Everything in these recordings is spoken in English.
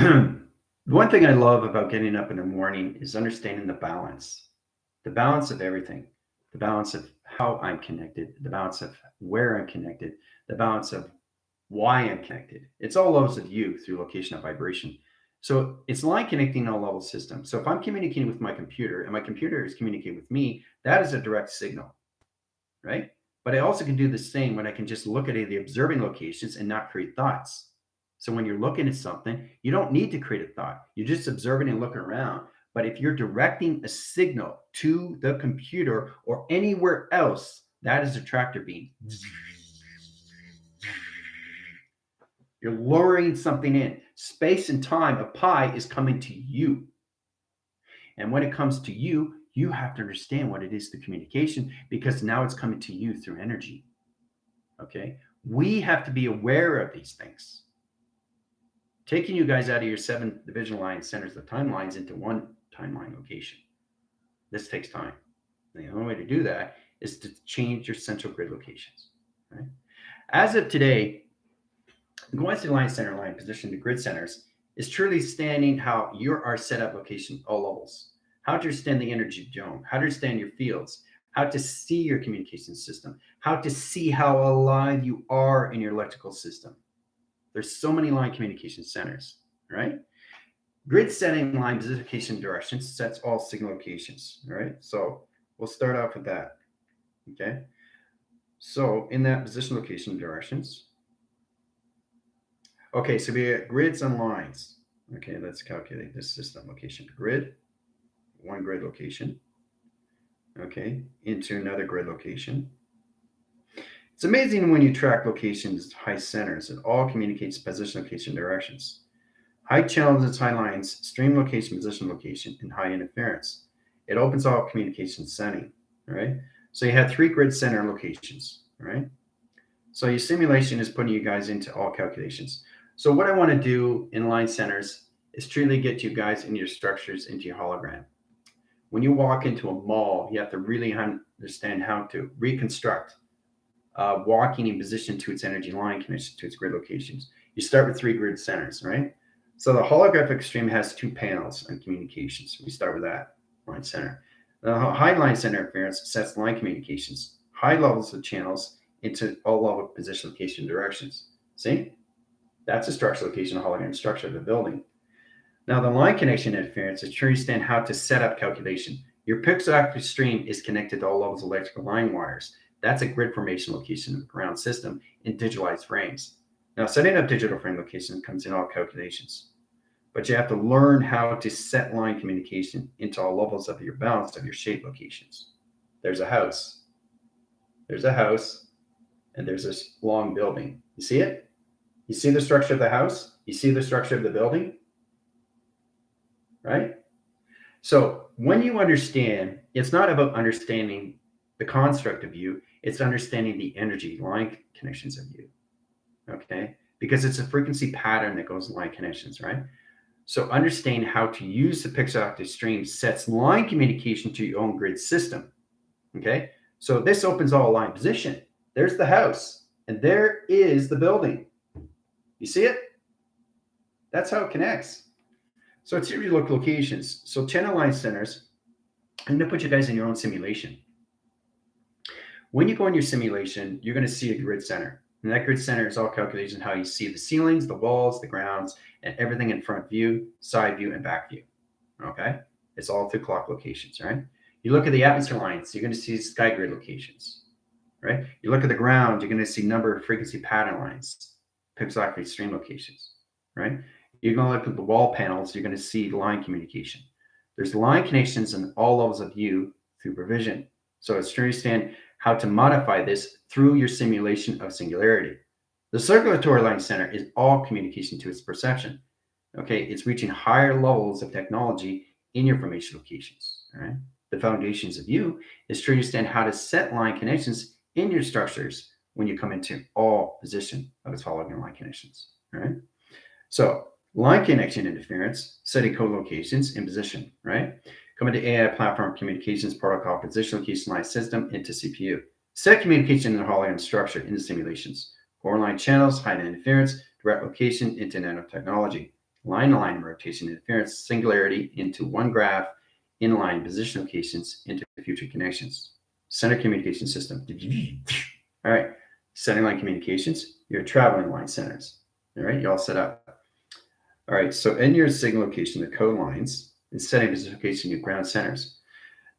One thing I love about getting up in the morning is understanding the balance of everything, the balance of how I'm connected, the balance of where I'm connected, the balance of why I'm connected. It's all levels of you through location of vibration. So it's line connecting all level systems. So if I'm communicating with my computer and my computer is communicating with me, that is a direct signal, right? But I also can do the same when I can just look at the observing locations and not create thoughts. So when you're looking at something, you don't need to create a thought. You're just observing and looking around. But if you're directing a signal to the computer or anywhere else, that is a tractor beam. You're luring something in. Space and time, a pie is coming to you. And when it comes to you, you have to understand what it is through communication because now it's coming to you through energy. Okay. We have to be aware of these things. Taking you guys out of your 7 division line centers of timelines into one timeline location. This takes time. And the only way to do that is to change your central grid locations. Right? As of today, going to the line center line position to grid centers is truly standing how you are set up location all levels. How to understand the energy dome, how to understand your fields, how to see your communication system, how to see how alive you are in your electrical system. There's so many line communication centers, right? Grid setting line position directions sets all signal locations, all right? So we'll start off with that, okay? So in that position location directions, okay, so we got grids and lines. Okay, let's calculate this system location. Grid, one grid location, okay, into another grid location. It's amazing when you track locations, high centers, it all communicates position, location, directions. High channels and high lines, stream location, position location, and high interference. It opens all communication setting, all right? So you have 3 grid center locations, all right? So your simulation is putting you guys into all calculations. So what I want to do in line centers is truly get you guys into your structures, into your hologram. When you walk into a mall, you have to really understand how to reconstruct walking in position to its energy line connection to its grid locations. You start with 3 grid centers, right? So the holographic stream has 2 panels on communications. We start with that line center. The high line center interference sets line communications, high levels of channels into all level position location directions. See? That's the structure location hologram structure of the building. Now the line connection interference is to understand how to set up calculation. Your pixel active stream is connected to all levels of electrical line wires. That's a grid formation location of the ground system in digitalized frames. Now, setting up digital frame location comes in all calculations, but you have to learn how to set line communication into all levels of your balance of your shape locations. There's a house, and there's this long building. You see it? You see the structure of the house? You see the structure of the building? Right? So when you understand, it's not about understanding the construct of you, it's understanding the energy line connections of you. Okay? Because it's a frequency pattern that goes in line connections, right? So understand how to use the pixel octave stream sets line communication to your own grid system. Okay? So this opens all line position. There's the house, and there is the building. You see it? That's how it connects. So it's your locations. So channel line centers, I'm going to put you guys in your own simulation. When you go in your simulation, you're going to see a grid center. And that grid center is all calculations how you see the ceilings, the walls, the grounds, and everything in front view, side view, and back view. Okay? It's all through clock locations, right? You look at the atmosphere lines, you're going to see sky grid locations, right? You look at the ground, you're going to see number of frequency pattern lines, pixel accurate stream locations, right? You're going to look at the wall panels, you're going to see line communication. There's line connections in all levels of view through provision. So it's to understand how to modify this through your simulation of singularity. The circulatory line center is all communication to its perception. Okay, it's reaching higher levels of technology in your formation locations. All right. The foundations of you is to understand how to set line connections in your structures when you come into all position of its hologram line connections. All right. So line connection interference, setting co-locations in position, right? Coming to AI platform communications protocol position location line system into CPU. Set communication in the hologram structure in the simulations. Core line channels, high interference, direct location into nanotechnology. line-to-line rotation interference, singularity into one graph, inline position locations into future connections. Center communication system. All right, center line communications, your traveling line centers. All right, you all set up. All right, so in your signal location, the code lines, and setting position location, your ground centers.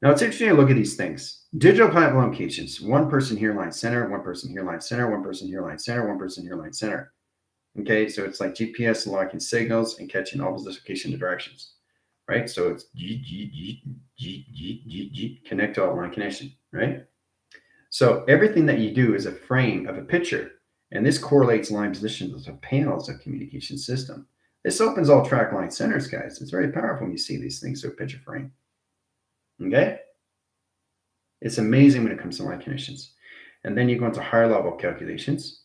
Now it's interesting to look at these things. Digital platform locations, one person here line center, one person here line center, one person here line center, one person here line center. Okay, so it's like GPS locking signals and catching all those location directions, right? So it's connect to all line connection, right? So everything that you do is a frame of a picture, and this correlates line positions of panels of communication system. This opens all track line centers, guys. It's very powerful when you see these things through a picture frame. Okay? It's amazing when it comes to line connections. And then you go into higher level calculations.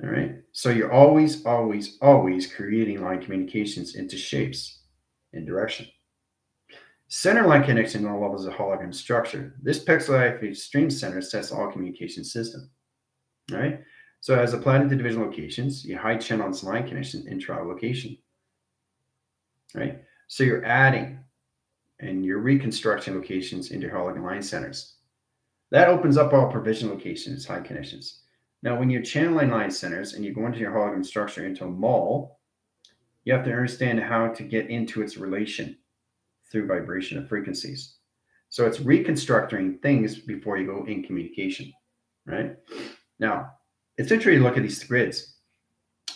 All right. So you're always creating line communications into shapes and direction. Center line connection all levels of hologram structure. This pixel stream center sets all communication system. All right. So as applied to division locations, you hide channels line connection in trial location. Right. So you're adding and you're reconstructing locations into hologram line centers. That opens up all provision locations, high connections. Now, when you're channeling line centers and you go into your hologram structure into a mall, you have to understand how to get into its relation through vibration of frequencies. So it's reconstructing things before you go in communication, right? Now, it's interesting to look at these grids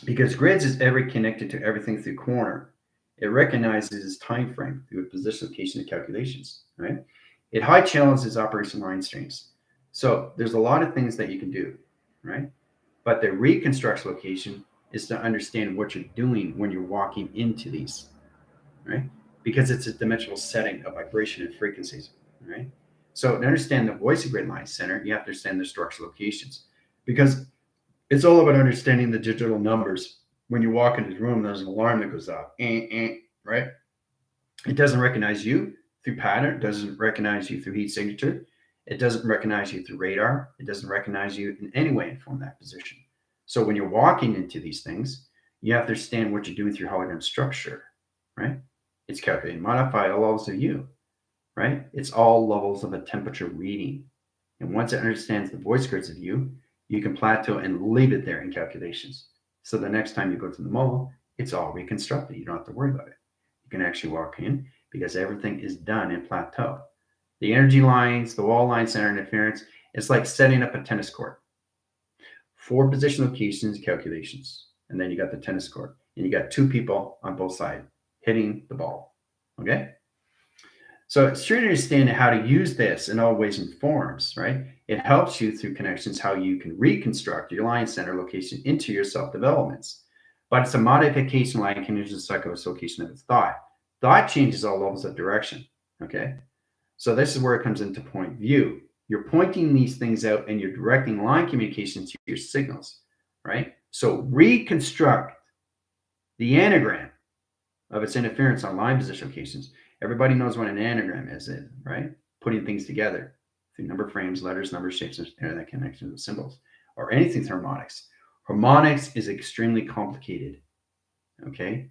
because grids is every connected to everything through corner. It recognizes time frame through position, location, and calculations, right? It high challenges operation line streams. So there's a lot of things that you can do, right? But the reconstruction location is to understand what you're doing when you're walking into these, right? Because it's a dimensional setting of vibration and frequencies, right? So to understand the voice grid line center, you have to understand the structural locations because it's all about understanding the digital numbers. When you walk into the room, there's an alarm that goes off, right? It doesn't recognize you through pattern, it doesn't recognize you through heat signature, it doesn't recognize you through radar, it doesn't recognize you in any way from that position. So when you're walking into these things, you have to understand what you're doing through hologram structure, right? It's calculated, modify all levels of you, right? It's all levels of a temperature reading. And once it understands the voice grids of you, you can plateau and leave it there in calculations. So the next time you go to the mall, it's all reconstructed. You don't have to worry about it. You can actually walk in because everything is done in plateau. The energy lines, the wall line center interference, it's like setting up a tennis court. 4 position locations, calculations. And then you got the tennis court. And you got 2 people on both sides hitting the ball. Okay? So it's trying to understand how to use this in all ways and forms, right? It helps you through connections how you can reconstruct your line center location into your self-developments. But it's a modification line condition psycho-location of its thought. Thought changes all levels of direction. Okay. So this is where it comes into point view. You're pointing these things out and you're directing line communications to your signals, right? So reconstruct the anagram of its interference on line position locations. Everybody knows what an anagram is, right? Putting things together through number frames, letters, numbers, shapes, and that connection of symbols, or anything harmonics. Harmonics is extremely complicated, okay?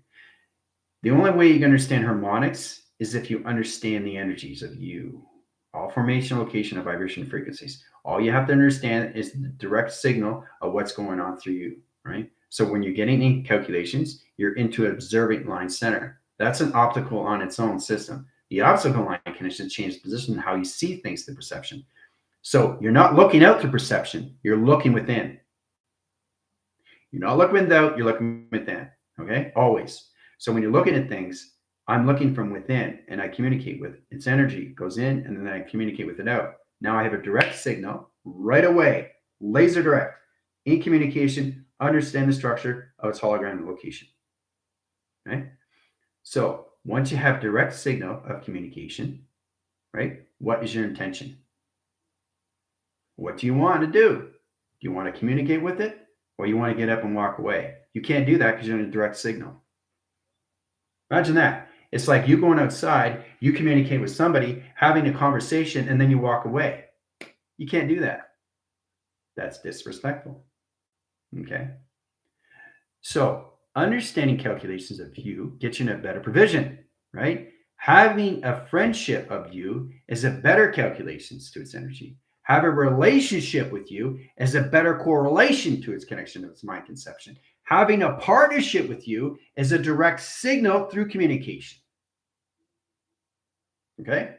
The only way you can understand harmonics is if you understand the energies of you. All formation, location, and vibration frequencies. All you have to understand is the direct signal of what's going on through you, right? So when you're getting in calculations, you're into observing line center. That's an optical on its own system. The optical line connection changes position and how you see things through perception. So you're not looking out through perception, you're looking within. You're not looking without, you're looking within, okay? Always. So when you're looking at things, I'm looking from within and I communicate with its energy, goes in, and then I communicate with it out. Now I have a direct signal right away, laser direct, in communication, understand the structure of its hologram location. Right? So once you have direct signal of communication, right, what is your intention? What do you want to do? Do you want to communicate with it or you want to get up and walk away? You can't do that because you're in a direct signal. Imagine that. It's like you going outside, you communicate with somebody, having a conversation, and then you walk away. You can't do that. That's disrespectful. Okay. So Understanding calculations of you gets you in a better provision, right? Having a friendship of you is a better calculations to its energy. Have a relationship with you is a better correlation to its connection to its mind conception. Having a partnership with you is a direct signal through communication. Okay?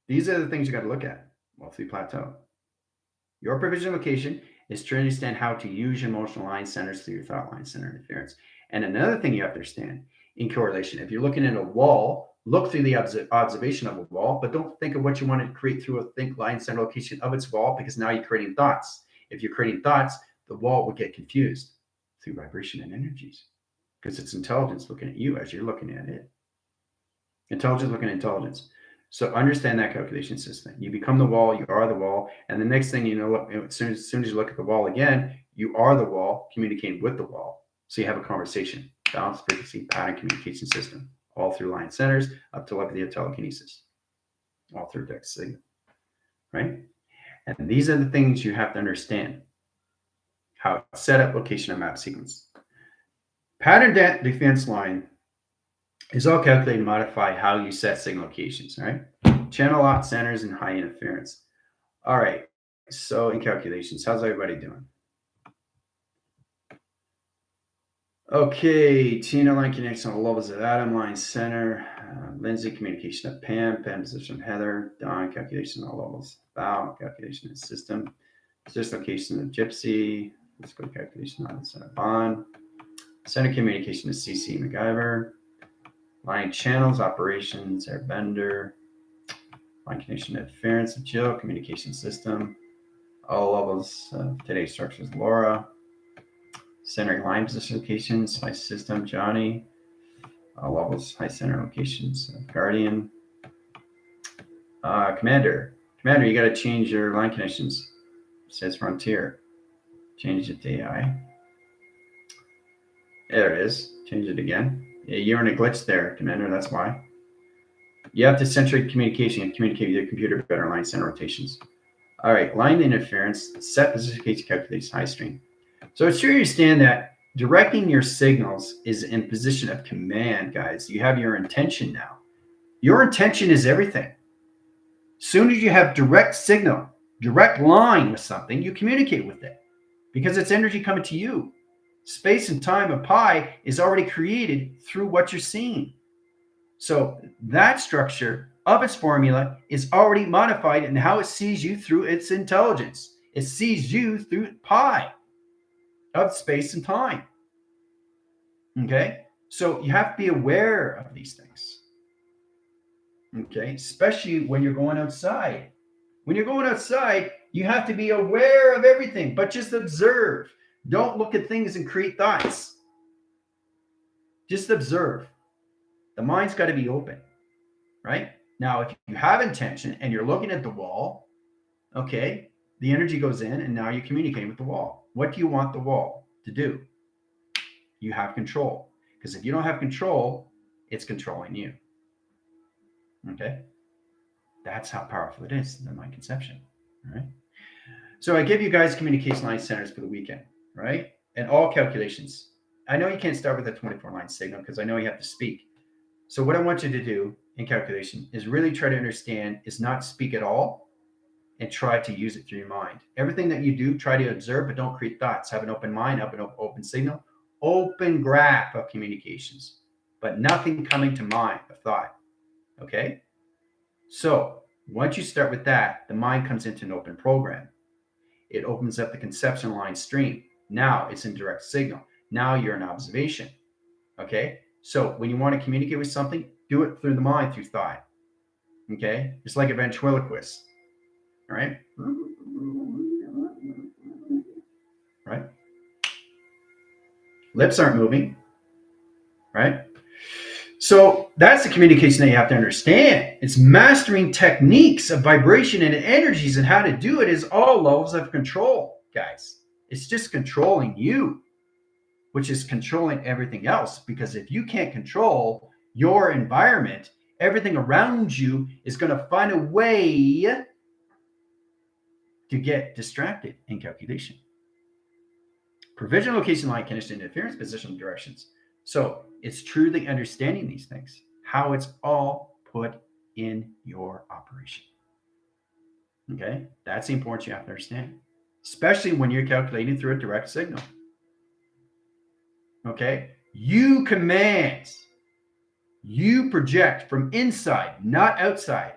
These are the things you got to look at while through plateau. Your provision location is to understand how to use your emotional line centers through your thought line center interference. And another thing you have to understand in correlation, if you're looking at a wall, look through the observation of a wall, but don't think of what you want to create through a think line center location of its wall, because now you're creating thoughts. If you're creating thoughts, the wall will get confused through vibration and energies, because it's intelligence looking at you as you're looking at it. Intelligence looking at intelligence. So understand that calculation system. You become the wall, you are the wall. And the next thing you know, as soon as you look at the wall again, you are the wall communicating with the wall. So you have a conversation, balanced frequency, pattern communication system, all through line centers up to telepathy of telekinesis, all through direct signal, right? And these are the things you have to understand. How set up, location, and map sequence. Pattern defense line is all calculated and modify how you set signal locations, right? Channel lock centers and high interference. All right. So in calculations, how's everybody doing? Okay, Tina line connection all levels of Adam, line center, Lindsay communication of Pam, Pam position of Heather, Don calculation all levels, Val calculation of system, just location of Gypsy, let's go calculation on the center Bond, center communication of CC MacGyver, line channels operations, Airbender, line connection interference of Jill, communication system, all levels of today's structures Laura, centering line position locations, high system, Johnny. All levels, high center locations, Guardian. Commander, you got to change your line connections. It says Frontier. Change it to AI. There it is. Change it again. Yeah, you're in a glitch there, Commander. That's why. You have to centric communication and communicate with your computer better line center rotations. All right, line interference, set position calculates high stream. So it's sure you understand that directing your signals is in position of command, guys. You have your intention now. Your intention is everything. Soon as you have direct signal, direct line with something, you communicate with it because it's energy coming to you. Space and time of pi is already created through what you're seeing. So that structure of its formula is already modified in how it sees you through its intelligence. It sees you through pi of space and time. Okay? So you have to be aware of these things. Okay? Especially when you're going outside. When you're going outside, you have to be aware of everything, but just observe. Don't look at things and create thoughts. Just observe. The mind's got to be open, right? Now, if you have intention and you're looking at the wall, okay, the energy goes in and now you're communicating with the wall. What do you want the wall to do? You have control. Because if you don't have control, it's controlling you. Okay? That's how powerful it is in the mind conception. All right? So I give you guys communication line centers for the weekend, right? And all calculations. I know you can't start with a 24 line signal because I know you have to speak. So what I want you to do in calculation is really try to understand is not speak at all and try to use it through your mind. Everything that you do, try to observe, but don't create thoughts. Have an open mind, have an open signal, open graph of communications, but nothing coming to mind of thought. Okay? So once you start with that, the mind comes into an open program. It opens up the conception line stream. Now it's in direct signal. Now you're in observation. Okay? So when you want to communicate with something, do it through the mind, through thought. Okay? It's like a ventriloquist. All right? Right? Lips aren't moving. Right? So that's the communication that you have to understand. It's mastering techniques of vibration and energies, and how to do it is all levels of control, guys. It's just controlling you, which is controlling everything else. Because if you can't control your environment, everything around you is going to find a way to get distracted in calculation. provisional location, line, condition, interference, positional directions. So it's truly understanding these things, how it's all put in your operation. Okay, that's the importance you have to understand, especially when you're calculating through a direct signal. Okay, you command, you project from inside, not outside.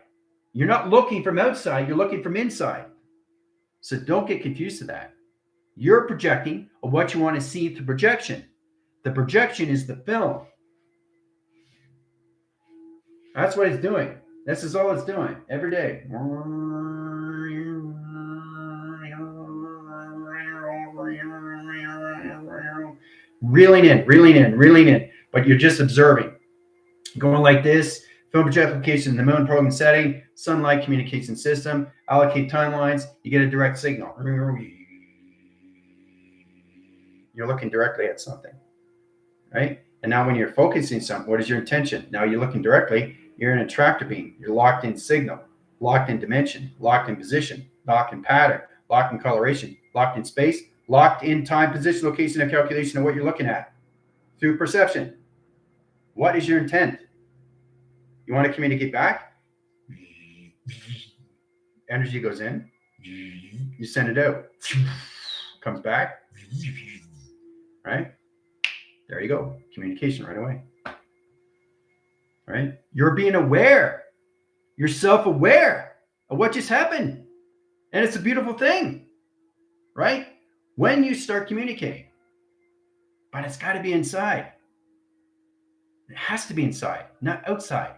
You're not looking from outside, you're looking from inside. So don't get confused to that. You're projecting what you want to see through projection. The projection is the film. That's what it's doing. This is all it's doing every day. Reeling in, reeling in, reeling in. But you're just observing. Going like this. Film project application, the moon program setting, sunlight communication system, allocate timelines, you get a direct signal. You're looking directly at something, right? And now when you're focusing something, what is your intention? Now you're looking directly, you're in a tractor beam, you're locked in signal, locked in dimension, locked in position, locked in pattern, locked in coloration, locked in space, locked in time, position, location, and calculation of what you're looking at through perception. What is your intent? You want to communicate back? Energy goes in. You send it out. Comes back. Right? There you go. Communication right away. Right? You're being aware. You're self-aware of what just happened. And it's a beautiful thing. Right? When you start communicating. But it's got to be inside. It has to be inside, not outside.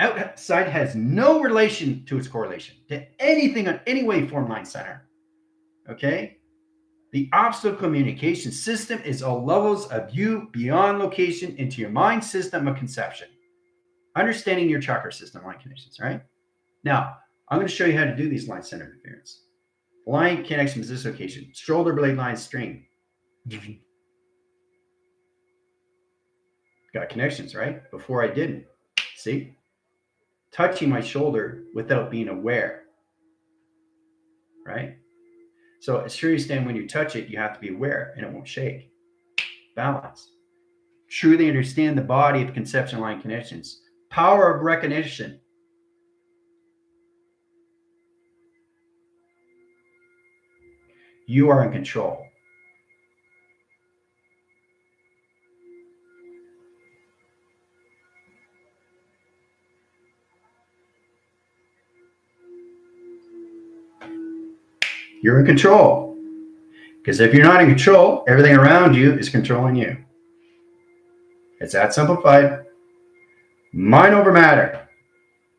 Outside has no relation to its correlation to anything on any waveform line center. Okay? The obstacle communication system is all levels of you beyond location into your mind system of conception. Understanding your chakra system line connections, right? Now, I'm going to show you how to do these line center interference. Line connection is this location. Shoulder blade line string. Got connections, right? Before I didn't. See? Touching my shoulder without being aware, right? So as sure you stand, when you touch it, you have to be aware and it won't shake. Balance. Truly understand the body of conception line connections. Power of recognition. You are in control. You're in control. Because if you're not in control, everything around you is controlling you. It's that simplified. Mind over matter.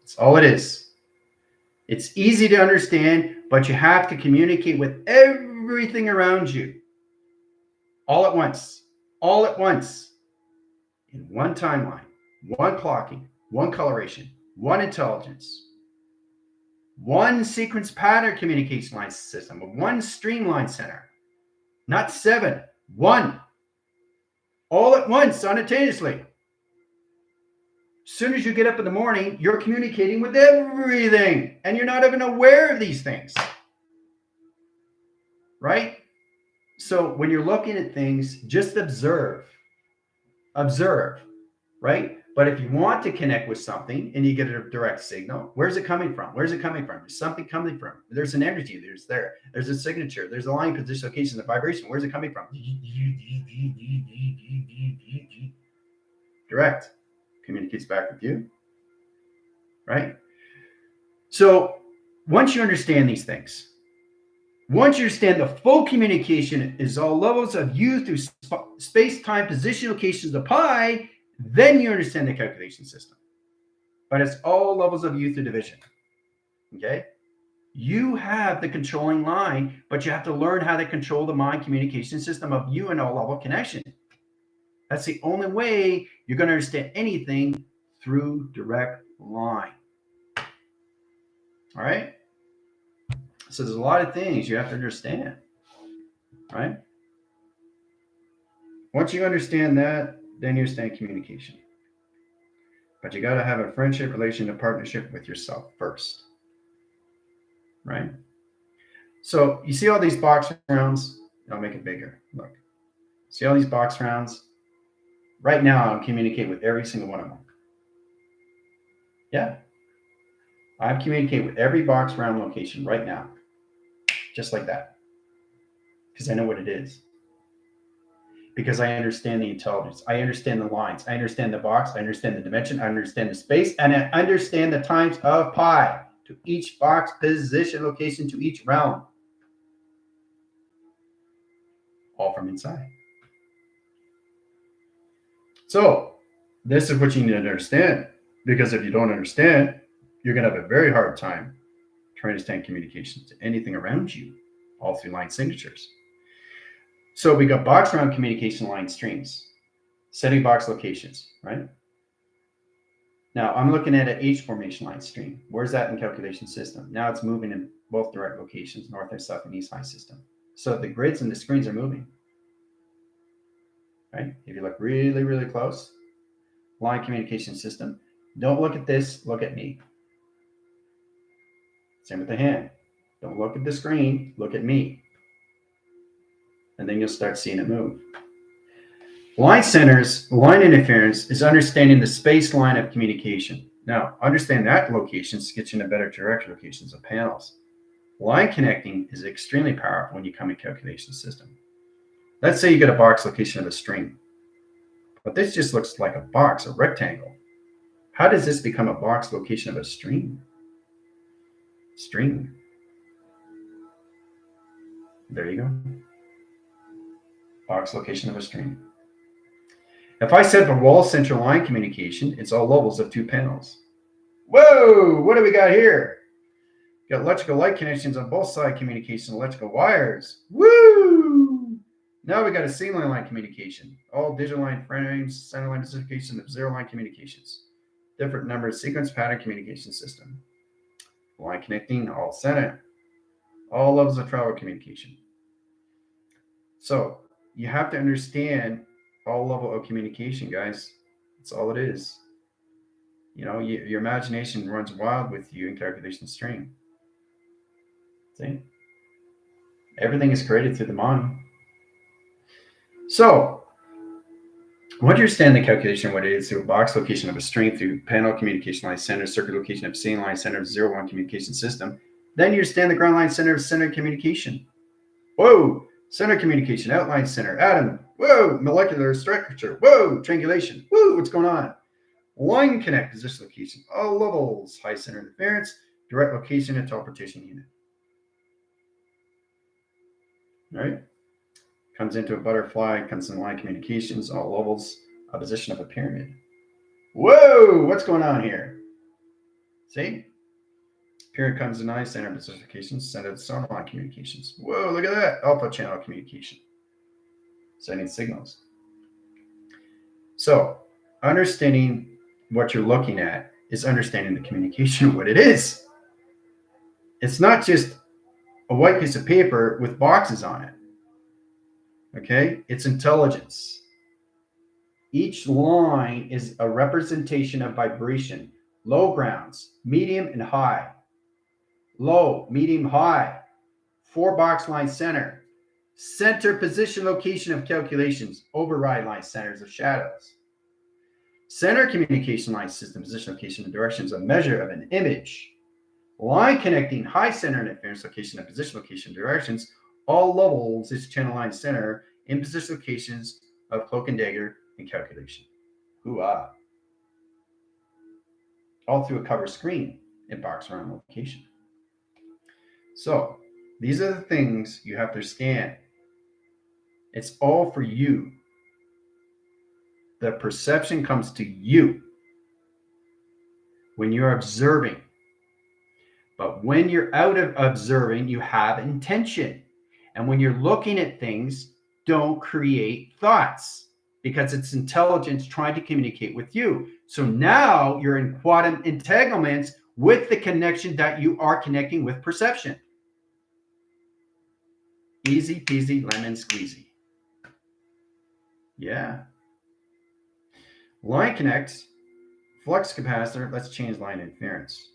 That's all it is. It's easy to understand, but you have to communicate with everything around you. All at once. All at once. In one timeline. One clocking. One coloration. One intelligence. One sequence pattern communication line system of one streamline center. Not 7. 1. All at once, simultaneously. As soon as you get up in the morning, you're communicating with everything. And you're not even aware of these things. Right? So when you're looking at things, just observe. Observe. Right? But if you want to connect with something and you get a direct signal, where's it coming from? Where's it coming from? There's something coming from. There's an energy. There's a signature. There's a line, position, location, the vibration. Where's it coming from? Direct. Communicates back with you. Right? So once you understand these things, once you understand the full communication is all levels of you through space, time, position, locations of pi, then you understand the calculation system. But it's all levels of you through division. Okay? You have the controlling line, but you have to learn how to control the mind communication system of you and all level connection. That's the only way you're going to understand anything through direct line. All right? So there's a lot of things you have to understand. Right? Once you understand that, then you understand communication. But you got to have a friendship, relation, a partnership with yourself first. Right? So you see all these box rounds. I'll make it bigger. Look, see all these box rounds? Right now, I'm communicating with every single one of them. Yeah. I'm communicating with every box round location right now, just like that, because I know what it is. Because I understand the intelligence. I understand the lines. I understand the box. I understand the dimension. I understand the space. And I understand the times of pi to each box position location to each realm. All from inside. So this is what you need to understand. Because if you don't understand, you're going to have a very hard time trying to understand communication to anything around you, all through line signatures. So we got box round communication line streams, setting box locations, right? Now I'm looking at an H formation line stream. Where's that in calculation system? Now it's moving in both direct locations, north and south and east high system. So the grids and the screens are moving, right? If you look really, really close, line communication system, don't look at this, look at me. Same with the hand. Don't look at the screen, look at me. And then you'll start seeing it move. Line centers, line interference is understanding the space line of communication. Now, understand that locations get you into better direct locations of panels. Line connecting is extremely powerful when you come in calculation system. Let's say you get a box location of a string, but this just looks like a box, a rectangle. How does this become a box location of a string? String. There you go. Box location of a string. If I set the wall center line communication, it's all levels of two panels. Whoa, what do we got here? Got electrical light connections on both side communication, electrical wires. Woo! Now we got a single line communication, all digital line frames, center line specification of zero line communications. Different number sequence pattern communication system. Line connecting, all center. All levels of travel communication. So you have to understand all level of communication, guys. That's all it is. You know, your imagination runs wild with you in calculation string. See? Everything is created through the mind. So, once you understand the calculation, what it is through a box location of a string, through panel communication line center, circuit location of single line center of 0-1 communication system, then you understand the ground line center of center communication. Whoa! Center communication, outline center, atom. Whoa! Molecular structure. Whoa! Triangulation. Whoa! What's going on? Line connect position location, all levels, high center interference, direct location, interpretation unit. All right? Comes into a butterfly, comes in line communications, all levels, a position of a pyramid. Whoa! What's going on here? See? Pyramid comes in eye center specifications, center of the line communications. Whoa, look at that. Alpha channel communication. Sending signals. So, understanding what you're looking at is understanding the communication of what it is. It's not just a white piece of paper with boxes on it. Okay? It's intelligence. Each line is a representation of vibration. Low grounds, medium and high. Low, medium, high. 4 box line center. Center position location of calculations. Override line centers of shadows. Center communication line system position location and directions, a measure of an image. Line connecting high center interference location and position location directions. All levels is channel line center in position locations of cloak and dagger and calculation. Hoo-ah. All through a cover screen in box around location. So these are the things you have to understand. It's all for you. The perception comes to you when you're observing. But when you're out of observing, you have intention. And when you're looking at things, don't create thoughts because it's intelligence trying to communicate with you. So now you're in quantum entanglements with the connection that you are connecting with perception. Easy peasy lemon squeezy. Yeah. Line connect, flux capacitor. Let's change line interference.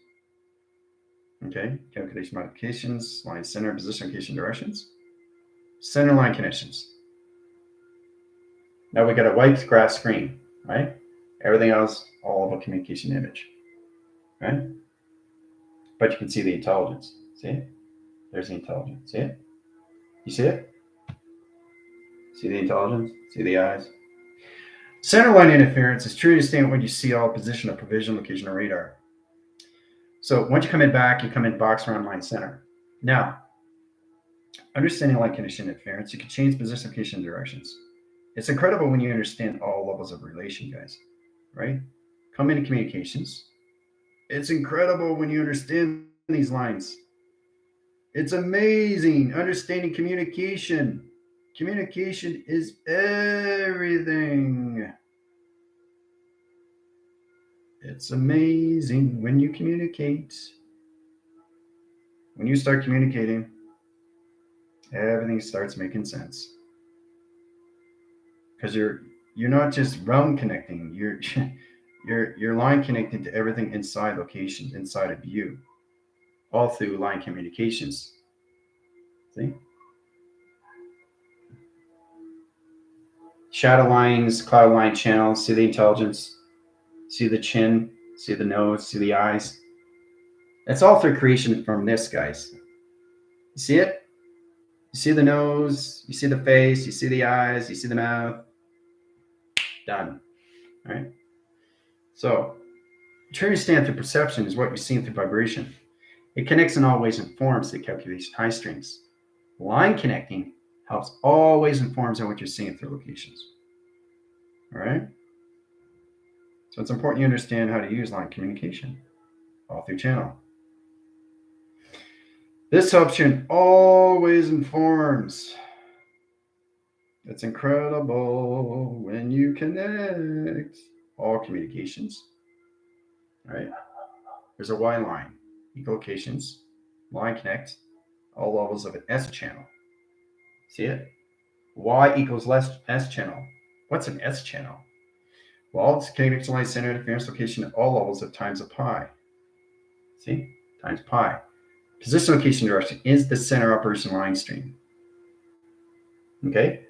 Okay, calculation modifications, line center, position, location, directions. center line connections. Now we got a white grass screen, right? Everything else, all of a communication image, right? But you can see the intelligence. See it? There's the intelligence. See it? You see it? See the intelligence? See the eyes? Centerline interference is true to stand when you see all position of provision, location, or radar. So once you come in back, you come in box around line center. Now, understanding line condition interference, you can change position, location, and directions. It's incredible when you understand all levels of relation, guys, right? Come into communications. It's incredible when you understand these lines. It's amazing understanding communication. Communication is everything. It's amazing when you communicate. When you start communicating, everything starts making sense. Because you're not just realm connecting, you're line connecting to everything inside locations, inside of you, all through line communications. See? Shadow lines, cloud line channels, see the intelligence, see the chin, see the nose, see the eyes. It's all through creation from this, guys. You see it? You see the nose, you see the face, you see the eyes, you see the mouth. Done. All right? So, true stand through perception is what you're seeing through vibration. It connects in all ways and forms the calculation high strings. Line connecting helps always informs on what you're seeing through locations. All right? So it's important you understand how to use line communication all through channel. This option always informs. It's incredible when you connect all communications. All right? There's a Y line, echolocations, line connect, all levels of an S channel. See it? Y equals S channel. What's an S channel? Well, it's connection line center interference location at all levels of times of pi. See? Times pi. Position location direction is the center operation line stream. Okay?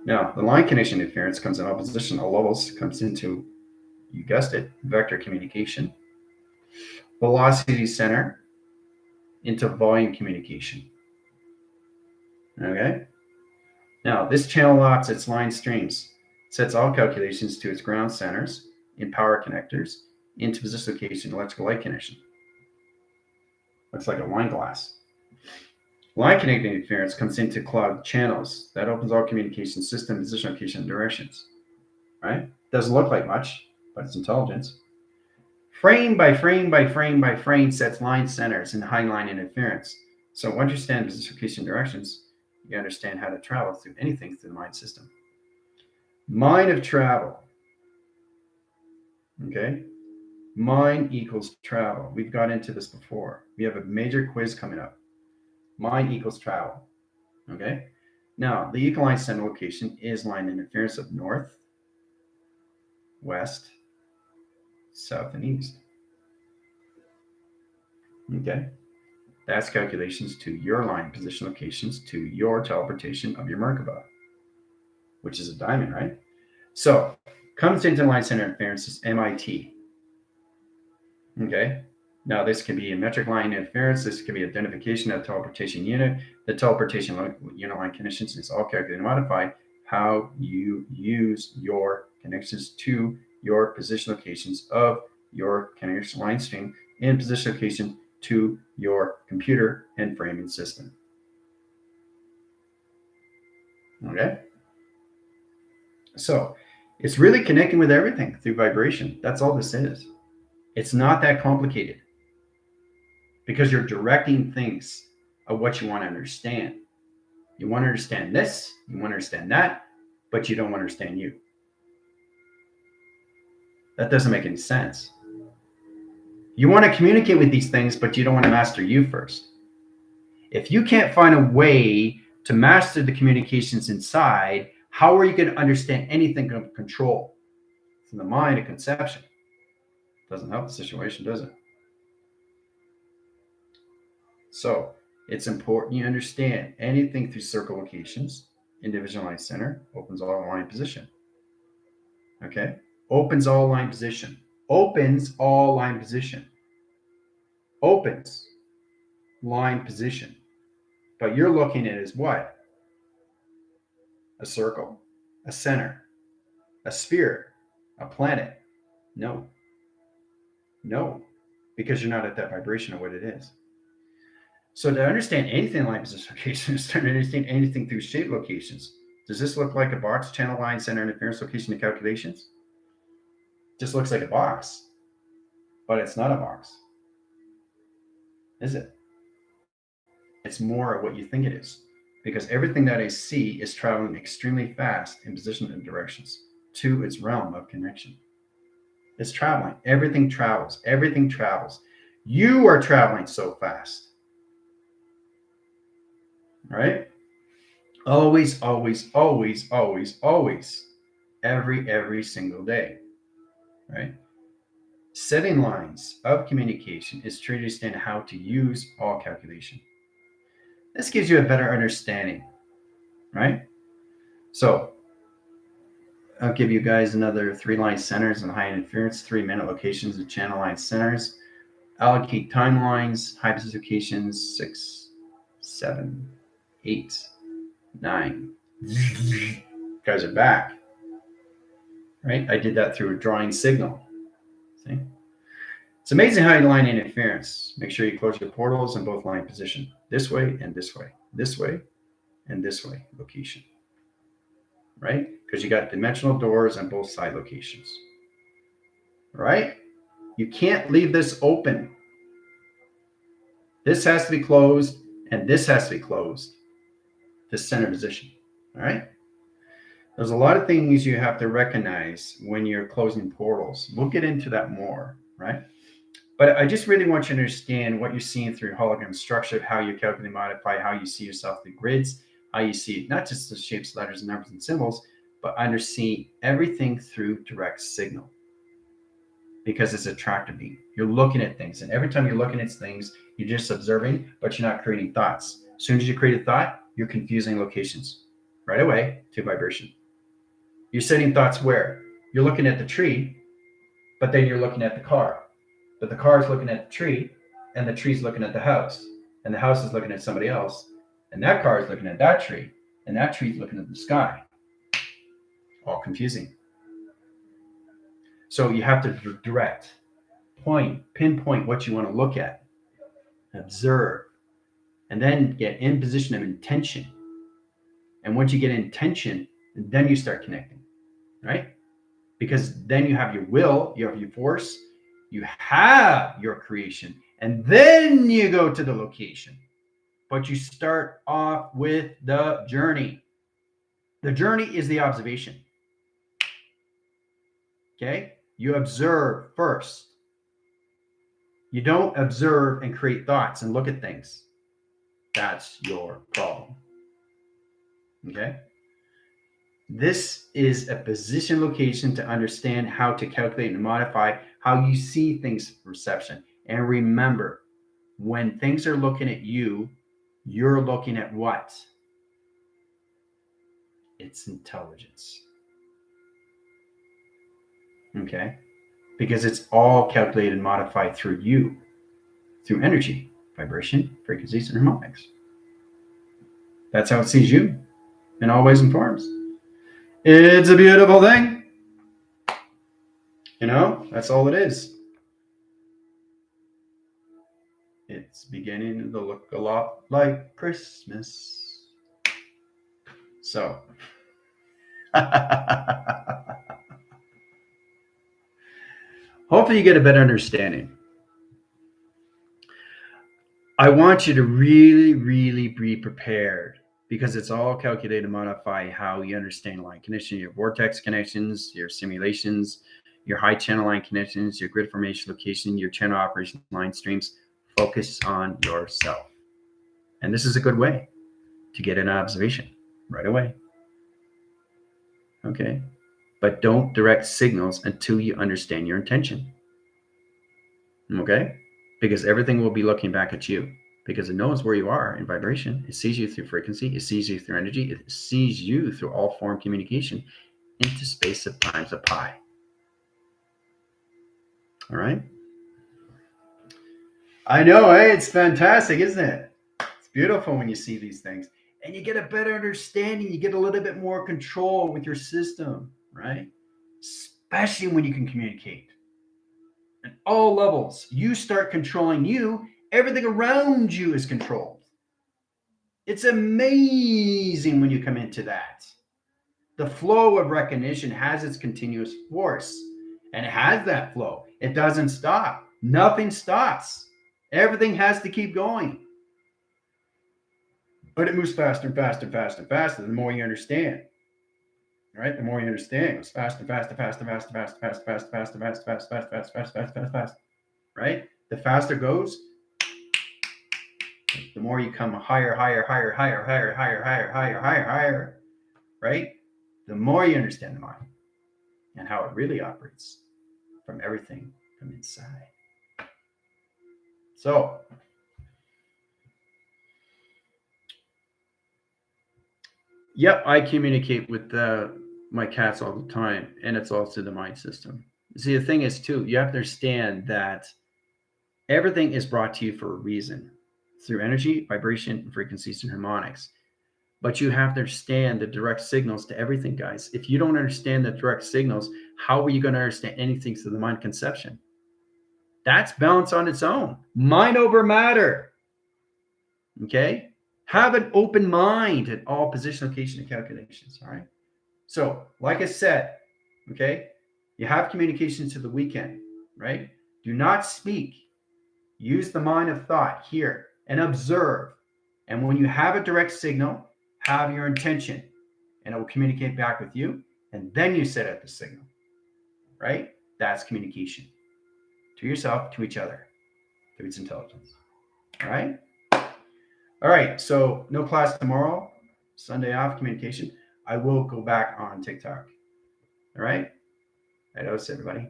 Now, the line connection interference comes in opposition. All levels comes into, you guessed it, vector communication. Velocity center into volume communication. Okay? Now, this channel locks its line streams, sets all calculations to its ground centers in power connectors into position location electrical light connection. Looks like a wine glass. Line connecting interference comes into cloud channels. That opens all communication system, position, location, and directions. Right? Doesn't look like much, but it's intelligence. Frame by frame by frame by frame sets line centers and high line interference. So once you understand position, location, directions, you understand how to travel through anything through the mind system. Mind of travel. Okay? Mind equals travel. We've got into this before. We have a major quiz coming up. Mind equals travel. Okay? Now, the equaline center location is line interference of north, west, south, and east. Okay? That's calculations to your line position locations to your teleportation of your Merkaba, which is a diamond, right? So, comes into line center interference is MIT. Okay? Now, this can be a metric line interference. This can be identification of teleportation unit. The teleportation unit line conditions is all calculated and modified. How you use your connections to your position locations of your connection line stream in position location to your computer and framing system. Okay? So, it's really connecting with everything through vibration. That's all this is. It's not that complicated. Because you're directing things of what you want to understand. You want to understand this, you want to understand that, but you don't want to understand you. That doesn't make any sense. You want to communicate with these things, but you don't want to master you first. If you can't find a way to master the communications inside, how are you going to understand anything of control? It's in the mind, a conception. Doesn't help the situation, does it? So, It's important you understand anything through circle locations, individual line center, opens all line position. Okay? Opens all line position. Opens all line position. Opens line position. But you're looking at it as what? A circle, a center, a sphere, a planet. No. No. Because you're not at that vibration of what it is. So to understand anything in line position location is to understand anything through shape locations. Does this look like a box, channel line, center, interference, location, and calculations? Just looks like a box, but it's not a box, is it? It's more of what you think it is, because everything that I see is traveling extremely fast in position and directions to its realm of connection. It's traveling. Everything travels. Everything travels. You are traveling so fast. All right? Always, always, always, always, always. Every single day. Right? Setting lines of communication is to understand how to use all calculation. This gives you a better understanding, right? So I'll give you guys another 3 line centers and high interference, 3-minute locations and channel line centers. Allocate timelines, high position locations, 6, 7, 8, 9. Guys are back, right? I did that through a drawing signal. See? It's amazing how you line interference. Make sure you close your portals in both line position. This way and this way. This way and this way location. Right? Because you got dimensional doors on both side locations. Right? You can't leave this open. This has to be closed and this has to be closed. This center position. All right? There's a lot of things you have to recognize when you're closing portals. We'll get into that more, right? But I just really want you to understand what you're seeing through hologram structure, how you calculate and modify, how you see yourself through grids, how you see not just the shapes, letters, numbers, and symbols, but understand everything through direct signal. Because it's a tractor beam. You're looking at things, and every time you're looking at things, you're just observing, but you're not creating thoughts. As soon as you create a thought, you're confusing locations right away to vibration. You're setting thoughts where? You're looking at the tree, but then you're looking at the car. But the car is looking at the tree, and the tree's looking at the house, and the house is looking at somebody else, and that car is looking at that tree, and that tree's looking at the sky. All confusing. So you have to direct, pinpoint what you want to look at, observe, and then get in position of intention. And once you get intention, then you start connecting, right? Because then you have your will, you have your force, you have your creation, and then you go to the location. But you start off with the journey. The journey is the observation. Okay? You observe first. You don't observe and create thoughts and look at things. That's your problem. Okay? This is a position location to understand how to calculate and modify how you see things perception. And remember, when things are looking at you, you're looking at what? It's intelligence. Okay? Because it's all calculated and modified through you, through energy, vibration, frequencies, and harmonics. That's how it sees you in all ways and forms. It's a beautiful thing. You know, that's all it is. It's beginning to look a lot like Christmas. So, hopefully you get a better understanding. I want you to really, really be prepared, because it's all calculated to modify how you understand line conditioning, your vortex connections, your simulations, your high channel line connections, your grid formation location, your channel operation line streams. Focus on yourself. And this is a good way to get an observation right away. Okay? But don't direct signals until you understand your intention. Okay? Because everything will be looking back at you, because it knows where you are in vibration. It sees you through frequency. It sees you through energy. It sees you through all form communication into space of times of pi. All right. I know, eh? It's fantastic, isn't it? It's beautiful when you see these things. And you get a better understanding. You get a little bit more control with your system, right? Especially when you can communicate. At all levels, you start controlling you. Everything around you is controlled. It's amazing when you come into that. The flow of recognition has its continuous force, and it has that flow. It doesn't stop. Nothing stops. Everything has to keep going. But it moves faster and faster and faster and faster the more you understand. Right? The more you understand, it goes faster, faster, faster, faster, faster, faster, faster, faster, faster, faster, faster, faster, faster, faster, faster, faster. Right? The faster it goes, the more you come higher, higher, higher, higher, higher, higher, higher, higher, higher, higher. Right? The more you understand the mind and how it really operates from everything from inside. So, yep, I communicate with my cats all the time, and it's all through the mind system. See, the thing is, too, you have to understand that everything is brought to you for a reason through energy, vibration, frequencies, and harmonics. But you have to understand the direct signals to everything, guys. If you don't understand the direct signals, how are you going to understand anything through the mind conception? That's balance on its own. Mind over matter. Okay? Have an open mind at all position, location, and calculations. All right? So, like I said, okay, you have communication to the weekend, right? Do not speak. Use the mind of thought here and observe. And when you have a direct signal, have your intention, and it will communicate back with you. And then you set out the signal, right? That's communication to yourself, to each other, through its intelligence. All right? All right. So, no class tomorrow, Sunday off, communication. I will go back on TikTok. All right? Adios, everybody.